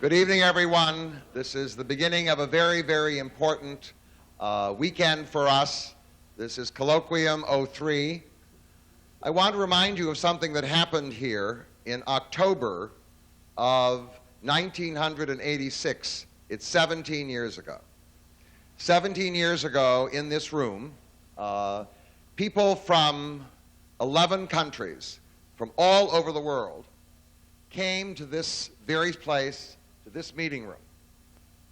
Good evening, everyone. This is the beginning of a very, very important weekend for us. This is Colloquium 03. I want to remind you of something that happened here in October of 1986. It's 17 years ago. 17 years ago in this room, people from 11 countries from all over the world came to this very place, to this meeting room,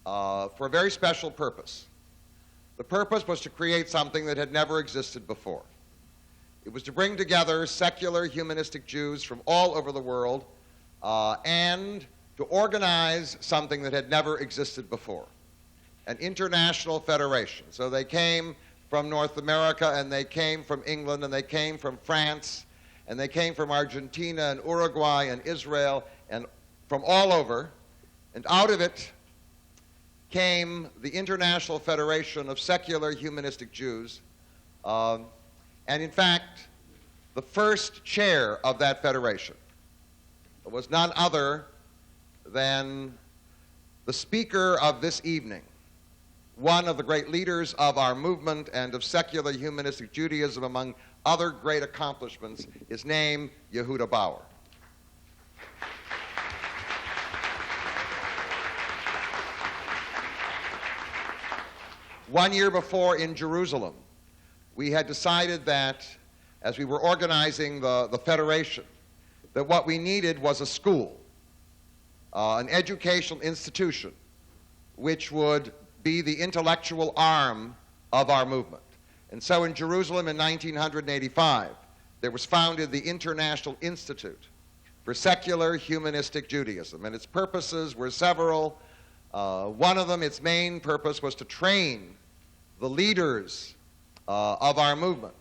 for a very special purpose. The purpose was to create something that had never existed before. It was to bring together secular humanistic Jews from all over the world and to organize something that had never existed before, an international federation. So they came from North America, and they came from England, and they came from France, and they came from Argentina and Uruguay and Israel and from all over. And out of it came the International Federation of Secular Humanistic Jews. And in fact, the first chair of that federation was none other than the speaker of this evening, one of the great leaders of our movement and of secular humanistic Judaism, among other great accomplishments, his name, Yehuda Bauer. One year before in Jerusalem, we had decided that, as we were organizing the federation, that what we needed was a school, an educational institution, which would be the intellectual arm of our movement. And so in Jerusalem in 1985, there was founded the International Institute for Secular Humanistic Judaism, and its purposes were several. One of them, its main purpose, was to train the leaders of our movement.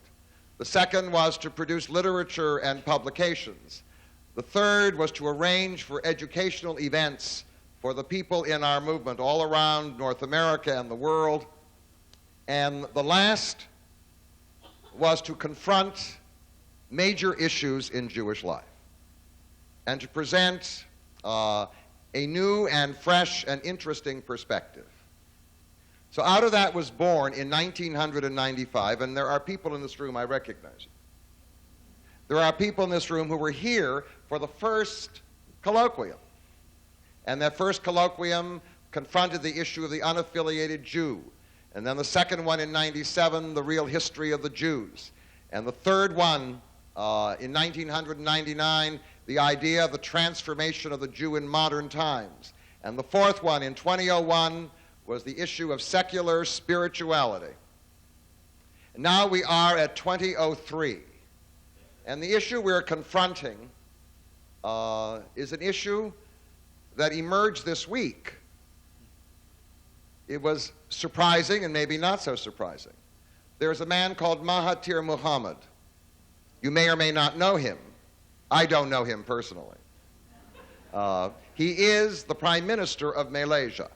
The second was to produce literature and publications. The third was to arrange for educational events for the people in our movement all around North America and the world. And the last was to confront major issues in Jewish life and to present a new and fresh and interesting perspective. So out of that was born in 1995, and there are people in this room, I recognize. There are people in this room who were here for the first colloquium. And that first colloquium confronted the issue of the unaffiliated Jew. And then the second one in 97, the real history of the Jews. And the third one in 1999, the idea of the transformation of the Jew in modern times. And the fourth one in 2001 was the issue of secular spirituality. And now we are at 2003. And the issue we're confronting is an issue that emerged this week. It was surprising and maybe not so surprising. There's a man called Mahathir Mohamad. You may or may not know him. I don't know him personally. He is the Prime Minister of Malaysia.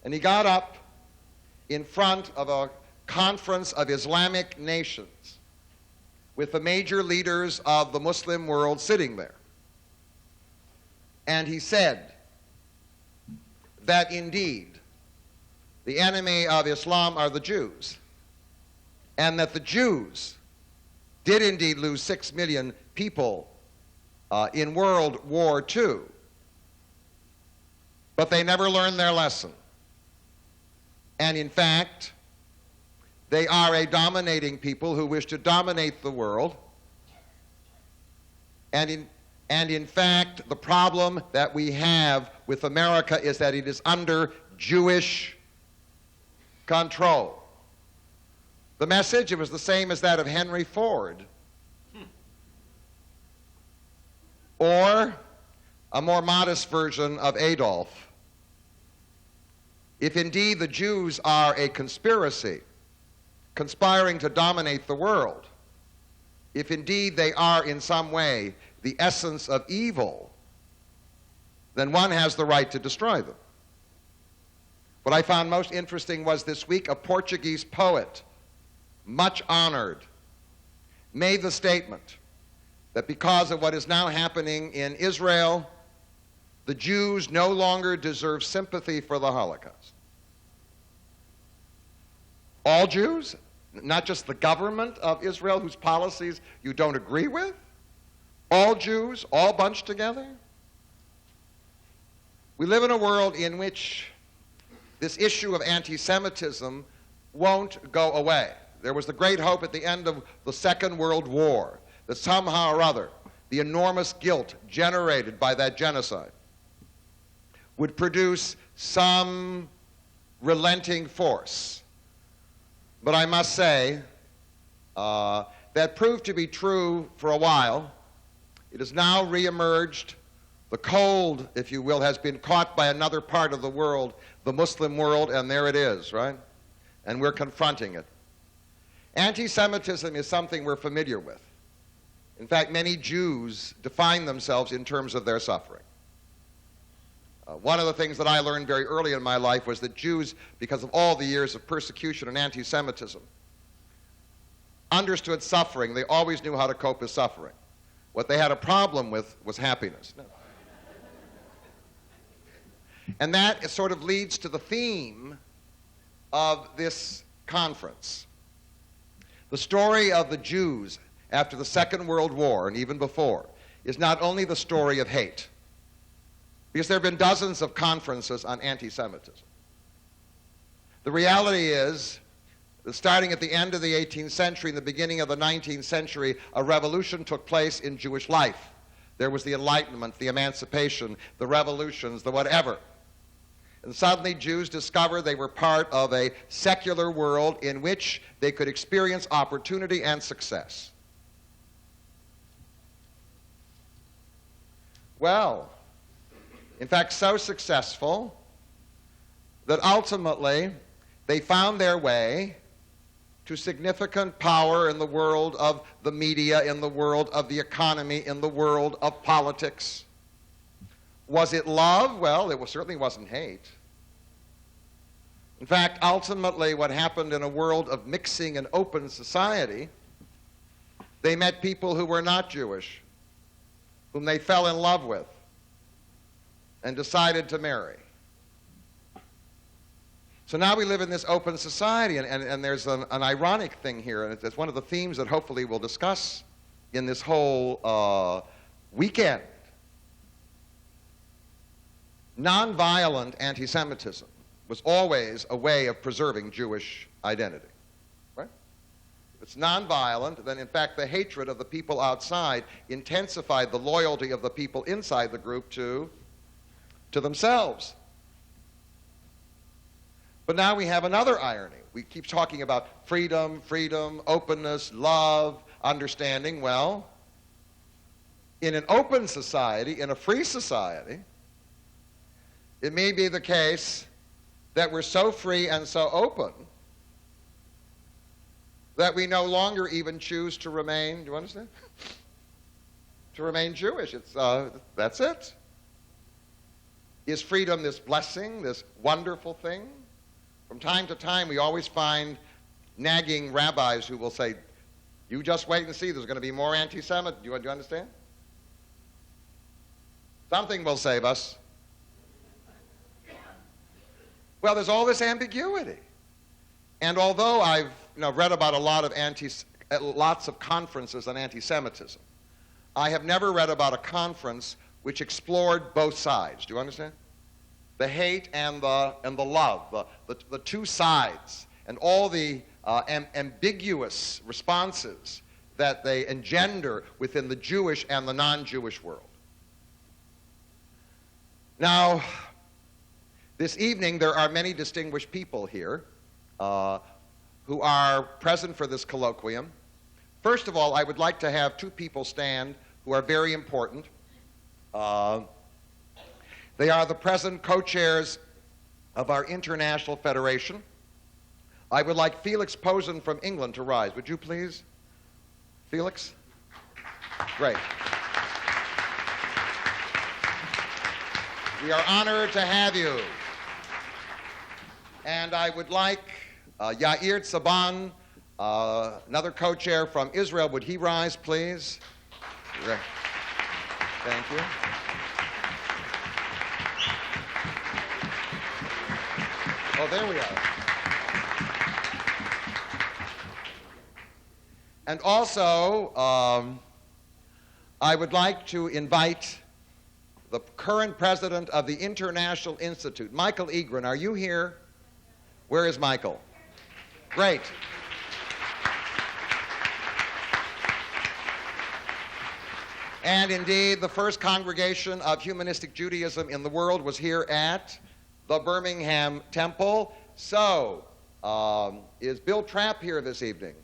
And he got up in front of a conference of Islamic nations with the major leaders of the Muslim world sitting there. And he said that indeed the enemy of Islam are the Jews, and that the Jews did indeed lose 6 million people in World War II, but they never learned their lesson. And in fact, they are a dominating people who wish to dominate the world. And in fact, the problem that we have with America is that it is under Jewish control. The message, it was the same as that of Henry Ford. Or a more modest version of Adolf. If indeed the Jews are a conspiracy, conspiring to dominate the world, if indeed they are in some way the essence of evil, then one has the right to destroy them. What I found most interesting was this week a Portuguese poet, much honored, made the statement that because of what is now happening in Israel the Jews no longer deserve sympathy for the Holocaust. All Jews? Not just the government of Israel whose policies you don't agree with? All Jews, all bunched together? We live in a world in which this issue of anti-Semitism won't go away. There was the great hope at the end of the Second World War that somehow or other the enormous guilt generated by that genocide would produce some relenting force. But I must say, that proved to be true for a while. It has now reemerged. The cold, if you will, has been caught by another part of the world, the Muslim world, and there it is, right? And we're confronting it. Anti-Semitism is something we're familiar with. In fact, many Jews define themselves in terms of their suffering. One of the things that I learned very early in my life was that Jews, because of all the years of persecution and anti-Semitism, understood suffering. They always knew how to cope with suffering. What they had a problem with was happiness. No. And that sort of leads to the theme of this conference. The story of the Jews after the Second World War, and even before, is not only the story of hate, because there have been dozens of conferences on anti-Semitism. The reality is that starting at the end of the 18th century and the beginning of the 19th century, a revolution took place in Jewish life. There was the Enlightenment, the Emancipation, the revolutions, the whatever. And suddenly Jews discovered they were part of a secular world in which they could experience opportunity and success. Well, in fact, so successful that ultimately they found their way to significant power in the world of the media, in the world of the economy, in the world of politics. Was it love? Well, it certainly wasn't hate. In fact, ultimately what happened in a world of mixing and open society, they met people who were not Jewish, whom they fell in love with and decided to marry. So now we live in this open society, and there's an ironic thing here, and it's one of the themes that hopefully we'll discuss in this whole weekend. Nonviolent anti-Semitism was always a way of preserving Jewish identity, right? If it's nonviolent, then in fact the hatred of the people outside intensified the loyalty of the people inside the group to themselves. But now we have another irony. We keep talking about freedom, openness, love, understanding. Well, in an open society, in a free society, it may be the case that we're so free and so open that we no longer even choose to remain, do you understand? To remain Jewish. That's it. Is freedom this blessing, this wonderful thing? From time to time, we always find nagging rabbis who will say, you just wait and see, there's going to be more anti-Semitism. Do you understand? Something will save us. Well, there's all this ambiguity. And although I've read about a lot of lots of conferences on anti-Semitism, I have never read about a conference which explored both sides. Do you understand? The hate and the love, the two sides, and all the ambiguous responses that they engender within the Jewish and the non-Jewish world. Now, this evening there are many distinguished people here who are present for this colloquium. First of all, I would like to have two people stand who are very important. They are the present co-chairs of our international federation. I would like Felix Posen from England to rise. Would you please? Felix? Great. We are honored to have you. And I would like Yair Tzaban, another co-chair from Israel. Would he rise, please? Thank you. Oh, there we are. And also, I would like to invite the current president of the International Institute, Michael Egren. Are you here? Where is Michael? Great. And indeed, the first congregation of humanistic Judaism in the world was here at the Birmingham Temple. So, is Bill Trapp here this evening?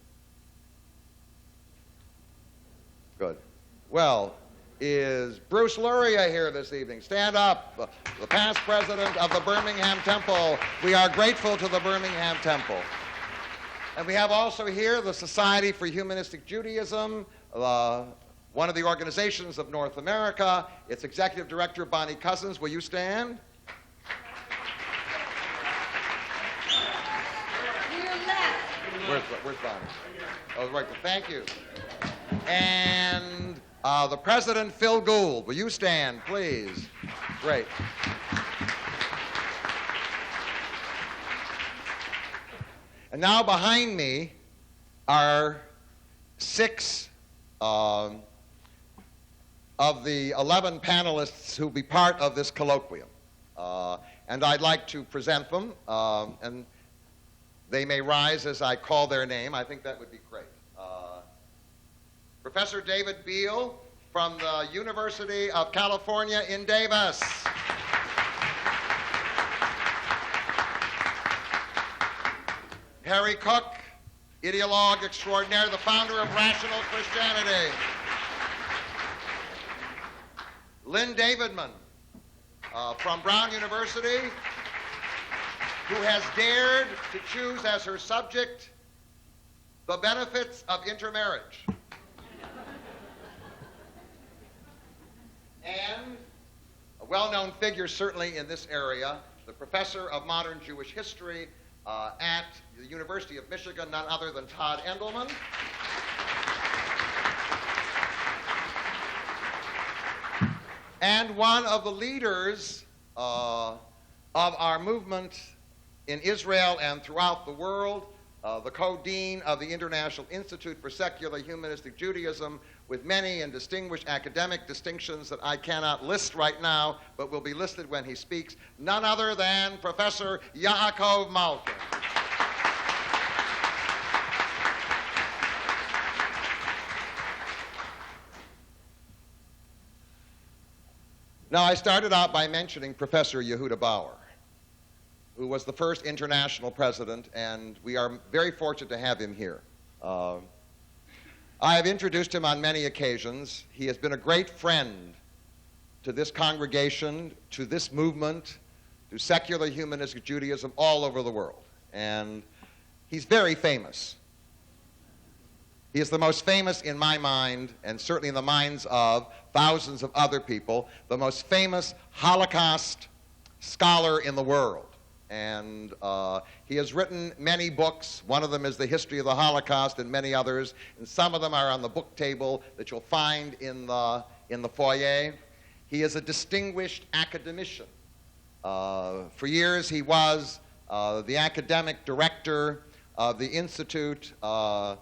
Good. Well, is Bruce Luria here this evening? Stand up. The past president of the Birmingham Temple. We are grateful to the Birmingham Temple. And we have also here the Society for Humanistic Judaism, one of the organizations of North America. Its executive director, Bonnie Cousins. Will you stand? Where's Bonnie? Oh, right. Thank you. And the president, Phil Gould. Will you stand, please? Great. And now behind me are 6 of the 11 panelists who will be part of this colloquium. And I'd like to present them, and they may rise as I call their name. I think that would be great. Professor David Beal from the University of California in Davis. Harry Cook, ideologue extraordinaire, the founder of Rational Christianity. Lynn Davidman from Brown University, who has dared to choose as her subject the benefits of intermarriage. And a well-known figure certainly in this area, the professor of modern Jewish history at the University of Michigan, none other than Todd Endelman. And one of the leaders of our movement in Israel and throughout the world, the co-dean of the International Institute for Secular Humanistic Judaism, with many and distinguished academic distinctions that I cannot list right now, but will be listed when he speaks, none other than Professor Yaakov Malkin. Now, I started out by mentioning Professor Yehuda Bauer, who was the first international president, and we are very fortunate to have him here. I have introduced him on many occasions. He has been a great friend to this congregation, to this movement, to secular humanistic Judaism all over the world. And he's very famous. He is the most famous in my mind, and certainly in the minds of thousands of other people, the most famous Holocaust scholar in the world. And he has written many books. One of them is The History of the Holocaust, and many others. And some of them are on the book table that you'll find in the foyer. He is a distinguished academician. For years, he was the academic director of the Institute for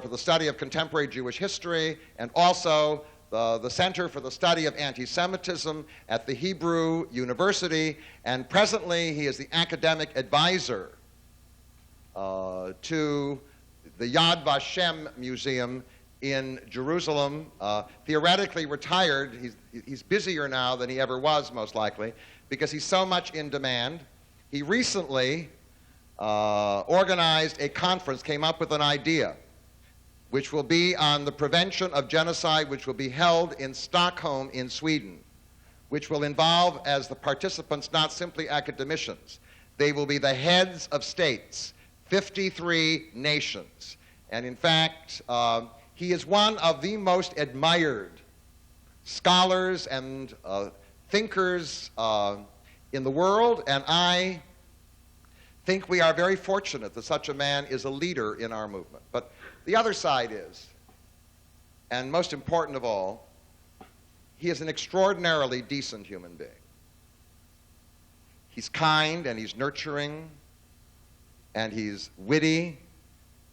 the Study of Contemporary Jewish History, and also the Center for the Study of Anti-Semitism at the Hebrew University, and presently he is the academic advisor to the Yad Vashem Museum in Jerusalem. Theoretically retired. He's busier now than he ever was, most likely, because he's so much in demand. He recently organized a conference, came up with an idea, which will be on the prevention of genocide, which will be held in Stockholm in Sweden, which will involve, as the participants, not simply academicians. They will be the heads of states, 53 nations. And in fact, he is one of the most admired scholars and thinkers in the world, and I think we are very fortunate that such a man is a leader in our movement. But the other side is, and most important of all, he is an extraordinarily decent human being. He's kind and he's nurturing and he's witty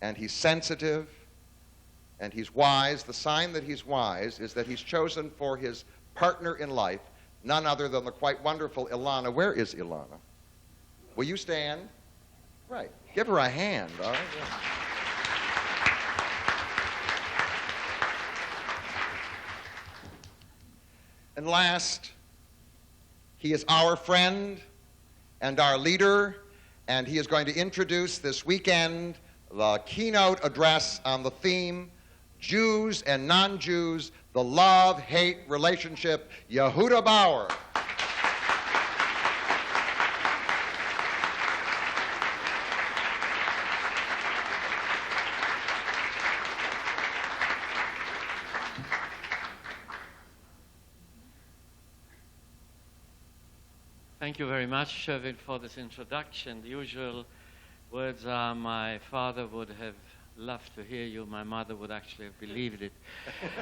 and he's sensitive and he's wise. The sign that he's wise is that he's chosen for his partner in life none other than the quite wonderful Ilana. Where is Ilana? Will you stand? Right. Give her a hand. All right. Yeah. And last, he is our friend and our leader, and he is going to introduce this weekend the keynote address on the theme, Jews and Non-Jews, the Love-Hate Relationship, Yehuda Bauer. Thank you very much, Sherwin, for this introduction. The usual words are, my father would have loved to hear you, my mother would actually have believed it.